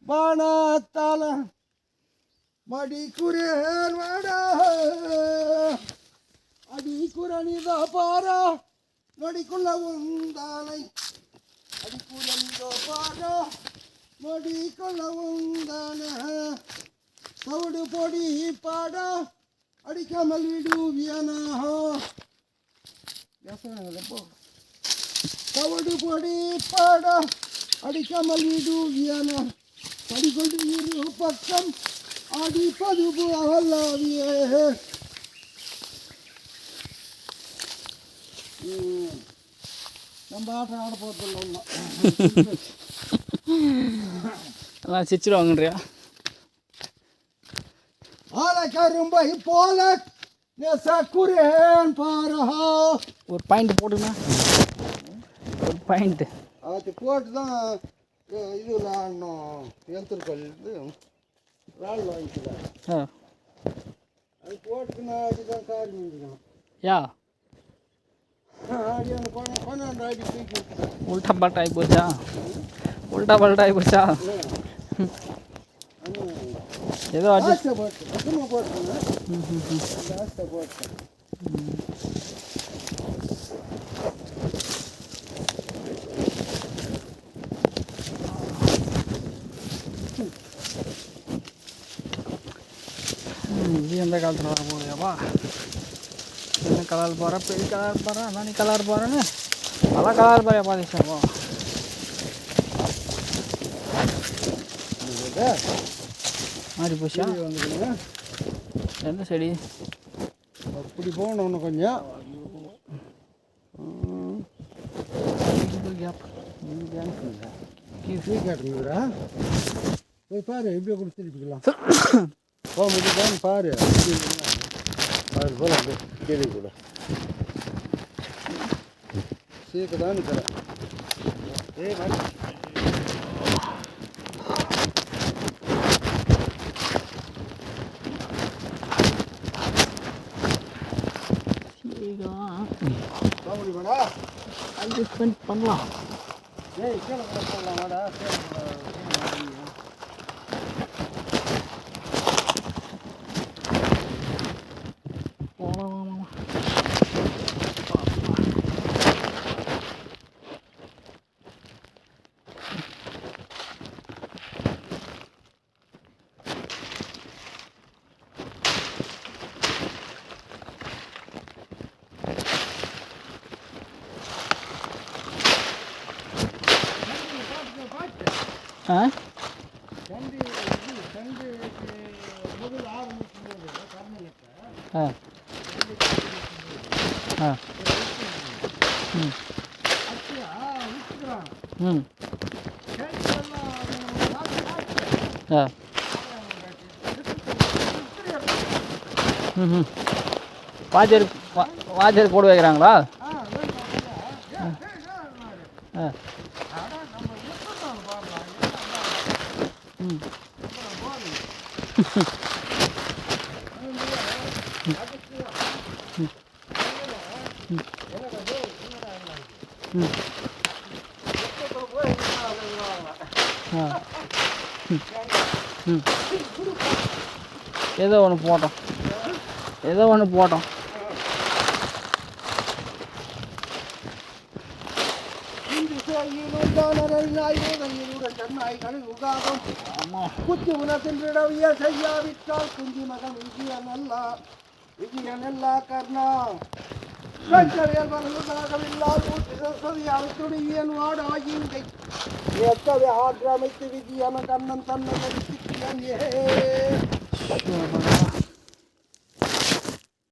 வானத்தால மடிக்குரேன் வாடா அடிக்குரணிதா பாரா நொடிக்குள்ள உந்தானை அடிக்குரணிதோ பாரா நொடிக்குள்ள உந்தான சவுடு பொடி பாடா அடிக்காமல் விடுவியனா சவுடு பொடி பாடா அடிக்காமல் விடுவியனா படிக்கொண்டு இரு பக்கம் அடிப்பது அல்லாவியே நம்ம ஆட்டம் ஆட போகிறதில்ல எல்லாம் சிரிச்சிருவாங்கன்றியா ஆலை கரும்பை போல நெசக்குரேன் பாரஹா ஒரு பாயிண்ட் போட்டுண்ணா ஒரு பாயிண்ட் அது போட்டு தான் இது விளாடணும் எழுத்துருக்கல் இது ரால் வாங்கிக்கலாம் அது போட்டுக்குன்னா அடிதான் காரி முடிக்கணும் யா அடி அந்த கொண்டாண்டு அடி தூக்கி உல்டா பல்ட்டா ஆகி போச்சா உல்டா பல்ட்டா ஆகி போச்சா ஏதோ ஆசை போட்டு சும்மா போட்டுக்கணும் ஆசை போட்டேன் இது எந்த காலத்தில் வர போகுதுப்பா என்ன கலர் போகிற பெரிய கலர் போகிறேன் அதான் நீ கலர் போகிறேன்னு நல்லா கலர் போறியாப்பா திஷாப்பா மாறி போச்சா வந்துக்கணுங்க எந்த செடி அப்படி போகணும் ஒன்று கொஞ்சம் ஃப்ரீ கேட்டுங்களா போய் பாரு எப்படியோ கொடுத்துருக்கலாம் போக முடியுதான்னு பாரு பாரு போல கேள்வி கூட சீக்கிரம் தரேன் ஏ மாதிரி அட்ஜஸ்ட்மெண்ட் பண்ணலாம் ஏய் கீழே போடலாம் வாடா போகலாம் ஆ ஆ ஆ ம் ம் ஆ ம் வாஜர் போட்டு வைக்கிறாங்களா ஆ ம் ஏதோ ஒன்று போட்டோம் குத்தி உனத்தின்றிடவிய செய்யாவிட்டால் குஞ்சி மகன் விஜயனல்லா கர்ணா துணியன் வாடாகிங்கை எத்தவை ஆற்றமைத்து விஜயன கண்ணன் தன்னை